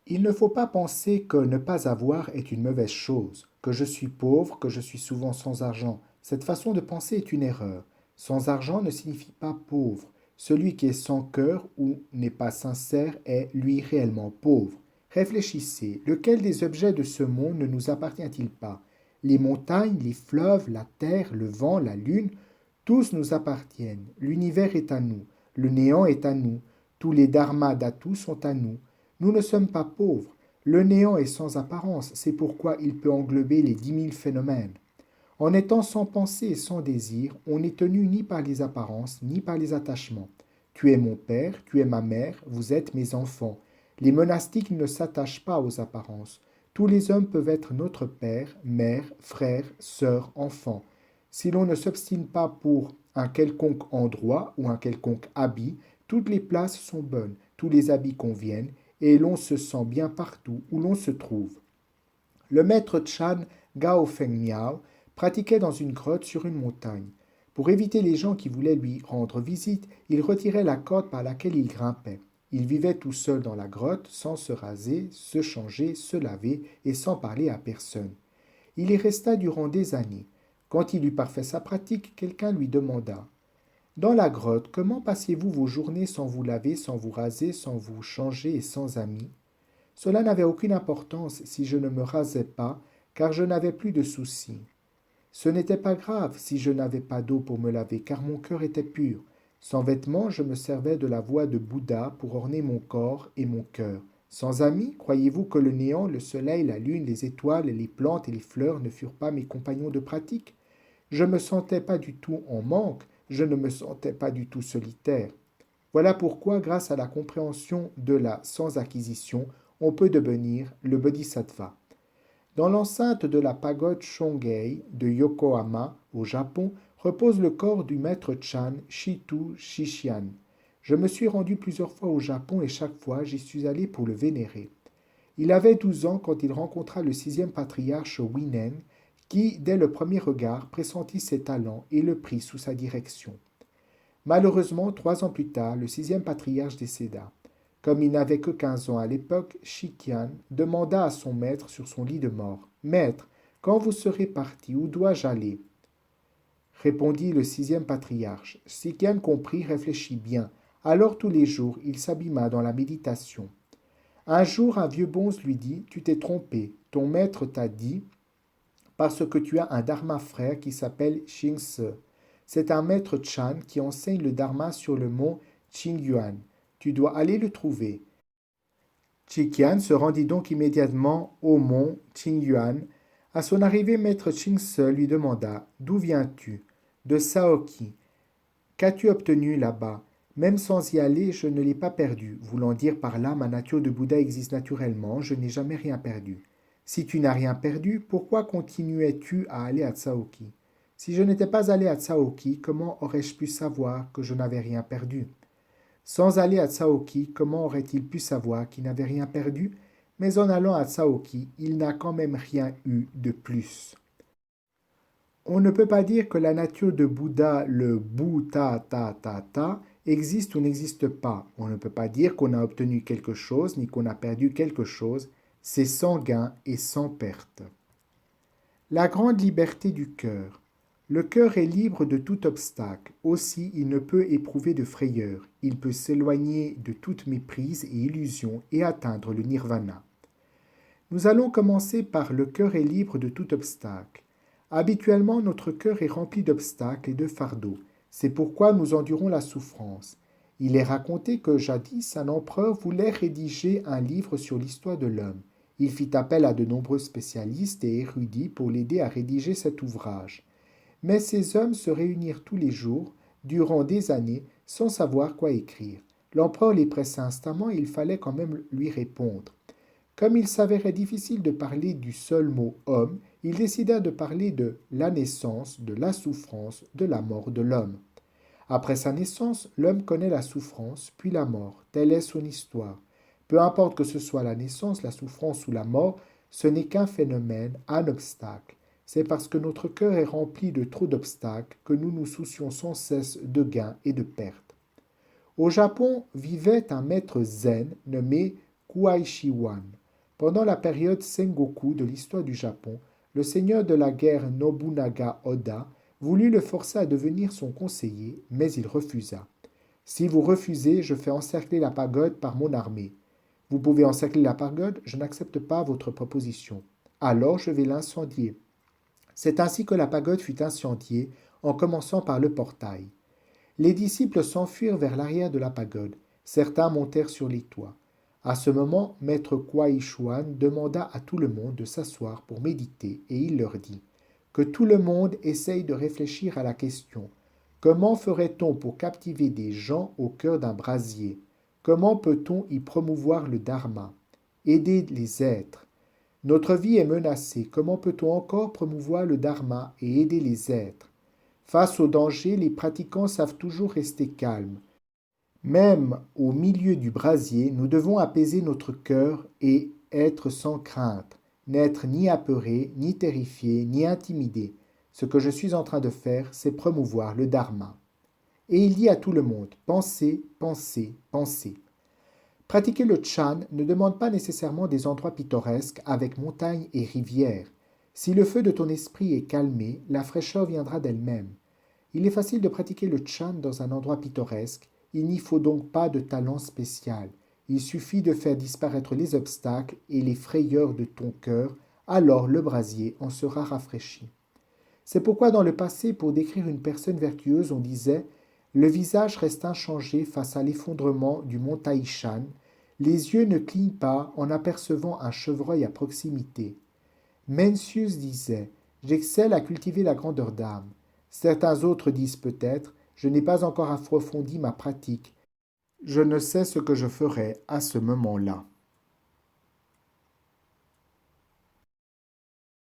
Il ne faut pas penser que ne pas avoir est une mauvaise chose, que je suis pauvre, que je suis souvent sans argent. Cette façon de penser est une erreur. Sans argent ne signifie pas pauvre. Celui qui est sans cœur ou n'est pas sincère est, lui, réellement pauvre. Réfléchissez, lequel des objets de ce monde ne nous appartient-il pas? Les montagnes, les fleuves, la terre, le vent, la lune, tous nous appartiennent. L'univers est à nous, le néant est à nous, tous les dharmas d'Atu sont à nous. Nous ne sommes pas pauvres. Le néant est sans apparence, c'est pourquoi il peut englober les 10 000 phénomènes. En étant sans pensée et sans désir, on n'est tenu ni par les apparences, ni par les attachements. Tu es mon père, tu es ma mère, vous êtes mes enfants. Les monastiques ne s'attachent pas aux apparences. Tous les hommes peuvent être notre père, mère, frère, sœur, enfant. Si l'on ne s'obstine pas pour un quelconque endroit ou un quelconque habit, toutes les places sont bonnes, tous les habits conviennent, et l'on se sent bien partout où l'on se trouve. Le maître Chan Gao Feng Miao pratiquait dans une grotte sur une montagne. Pour éviter les gens qui voulaient lui rendre visite, il retirait la corde par laquelle il grimpait. Il vivait tout seul dans la grotte, sans se raser, se changer, se laver et sans parler à personne. Il y resta durant des années. Quand il eut parfait sa pratique, quelqu'un lui demanda: Dans la grotte, comment passiez-vous vos journées sans vous laver, sans vous raser, sans vous changer et sans amis? Cela n'avait aucune importance si je ne me rasais pas, car je n'avais plus de soucis. Ce n'était pas grave si je n'avais pas d'eau pour me laver, car mon cœur était pur. Sans vêtements, je me servais de la voix de Bouddha pour orner mon corps et mon cœur. Sans amis, croyez-vous que le néant, le soleil, la lune, les étoiles, les plantes et les fleurs ne furent pas mes compagnons de pratique? Je ne me sentais pas du tout en manque, je ne me sentais pas du tout solitaire. Voilà pourquoi, grâce à la compréhension de la sans-acquisition, on peut devenir le bodhisattva. Dans l'enceinte de la pagode Shongei de Yokohama, au Japon, repose le corps du maître Chan Shitu Shishian. Je me suis rendu plusieurs fois au Japon et chaque fois j'y suis allé pour le vénérer. Il avait 12 ans quand il rencontra le sixième patriarche Winen, qui, dès le premier regard, pressentit ses talents et le prit sous sa direction. Malheureusement, 3 ans plus tard, le sixième patriarche décéda. Comme il n'avait que 15 ans à l'époque, Shikian demanda à son maître sur son lit de mort: Maître, quand vous serez parti, où dois-je aller? Répondit le sixième patriarche. Shikian comprit, réfléchit bien. Alors tous les jours, il s'abîma dans la méditation. Un jour, un vieux bonze lui dit: Tu t'es trompé. Ton maître t'a dit parce que tu as un dharma frère qui s'appelle Xingse. C'est un maître Chan qui enseigne le dharma sur le mont Qingyuan. Tu dois aller le trouver. Chikian se rendit donc immédiatement au mont Qingyuan. À son arrivée, maître Xingse lui demanda: D'où viens-tu? De Saoki. Qu'as-tu obtenu là-bas? Même sans y aller, je ne l'ai pas perdu, voulant dire par là ma nature de Bouddha existe naturellement, je n'ai jamais rien perdu. Si tu n'as rien perdu, pourquoi continuais-tu à aller à Tsaoki? Si je n'étais pas allé à Tsaoki, comment aurais-je pu savoir que je n'avais rien perdu? Sans aller à Tsaoki, comment aurait-il pu savoir qu'il n'avait rien perdu? Mais en allant à Tsaoki, il n'a quand même rien eu de plus. On ne peut pas dire que la nature de Bouddha, le Bhu-ta-ta-ta-ta, existe ou n'existe pas. On ne peut pas dire qu'on a obtenu quelque chose ni qu'on a perdu quelque chose. C'est sans gain et sans perte. La grande liberté du cœur. Le cœur est libre de tout obstacle. Aussi, il ne peut éprouver de frayeur. Il peut s'éloigner de toute méprise et illusion et atteindre le nirvana. Nous allons commencer par le cœur est libre de tout obstacle. Habituellement, notre cœur est rempli d'obstacles et de fardeaux. C'est pourquoi nous endurons la souffrance. Il est raconté que jadis, un empereur voulait rédiger un livre sur l'histoire de l'homme. Il fit appel à de nombreux spécialistes et érudits pour l'aider à rédiger cet ouvrage. Mais ces hommes se réunirent tous les jours, durant des années, sans savoir quoi écrire. L'empereur les pressa instamment et il fallait quand même lui répondre. Comme il s'avérait difficile de parler du seul mot homme, il décida de parler de la naissance, de la souffrance, de la mort de l'homme. Après sa naissance, l'homme connaît la souffrance, puis la mort. Telle est son histoire. Peu importe que ce soit la naissance, la souffrance ou la mort, ce n'est qu'un phénomène, un obstacle. C'est parce que notre cœur est rempli de trop d'obstacles que nous nous soucions sans cesse de gains et de pertes. Au Japon vivait un maître zen nommé Kuaishiwan. Pendant la période Sengoku de l'histoire du Japon, le seigneur de la guerre Nobunaga Oda voulut le forcer à devenir son conseiller, mais il refusa. Si vous refusez, je fais encercler la pagode par mon armée. Vous pouvez encercler la pagode, je n'accepte pas votre proposition. Alors je vais l'incendier. C'est ainsi que la pagode fut incendiée, en commençant par le portail. Les disciples s'enfuirent vers l'arrière de la pagode. Certains montèrent sur les toits. À ce moment, maître Kwai Chuan demanda à tout le monde de s'asseoir pour méditer et il leur dit que tout le monde essaye de réfléchir à la question: comment ferait-on pour captiver des gens au cœur d'un brasier? Comment peut-on y promouvoir le dharma? Aider les êtres. Notre vie est menacée. Comment peut-on encore promouvoir le dharma et aider les êtres? Face au danger, les pratiquants savent toujours rester calmes. Même au milieu du brasier, nous devons apaiser notre cœur et être sans crainte, n'être ni apeuré, ni terrifié, ni intimidé. Ce que je suis en train de faire, c'est promouvoir le dharma. Et il dit à tout le monde: pensez, pensez, pensez. Pratiquer le Chan ne demande pas nécessairement des endroits pittoresques avec montagnes et rivières. Si le feu de ton esprit est calmé, la fraîcheur viendra d'elle-même. Il est facile de pratiquer le Chan dans un endroit pittoresque. Il n'y faut donc pas de talent spécial. Il suffit de faire disparaître les obstacles et les frayeurs de ton cœur, alors le brasier en sera rafraîchi. C'est pourquoi dans le passé, pour décrire une personne vertueuse, on disait: le visage reste inchangé face à l'effondrement du mont Taishan, les yeux ne clignent pas en apercevant un chevreuil à proximité. Mencius disait: j'excelle à cultiver la grandeur d'âme. Certains autres disent peut-être: je n'ai pas encore approfondi ma pratique. Je ne sais ce que je ferai à ce moment-là.